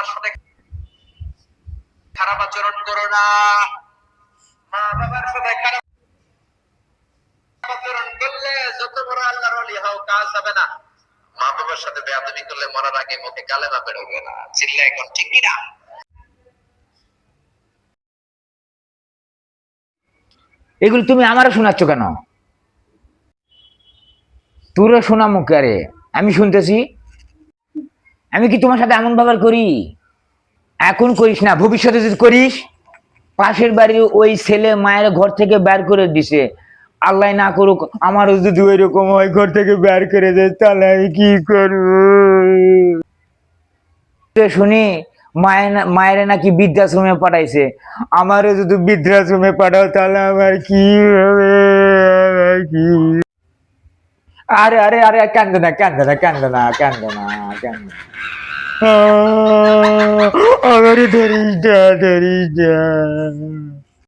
বাবার সাথে খারাপ আচরণ করো না। মা বাবার সাথে খারাপ আচরণ করলে যত বড় আল্লাহর ওলি হও কাজ হবে না। মা বাবার সাথে বেয়াদবি করলে মরার আগে মুখে কালেমা বেরোবে না। চিল্লা এখন ঠিক কি না? এগুলো তুমি আমারও শোনাচ্ছ কেন? তোরও শোনা মুখে, আরে আমি শুনতেছি। আমি কি তোমার সাথে এমন ব্যবহার করি? এখন করিস না, ভবিষ্যতে যদি করিস, পাশের বাড়ির ওই ছেলে মায়ের ঘর থেকে বের করে দিছে, আল্লাহ না করুক আমারও যদি ওই রকম হয়, ঘর থেকে বের করে দেয়, তাহলে আমি কি করব? শুনি মায়ের নাকি বৃদ্ধাশ্রমে পাঠাইছে, আমারও যদি বৃদ্ধাশ্রমে পাঠাও তাহলে আমার কি হবে? কি? আরে আরে আরে, কান্দে না কান্দে না কান্দে না কান্দে না কান্দে না, আমার ধরিস না ধরিস না।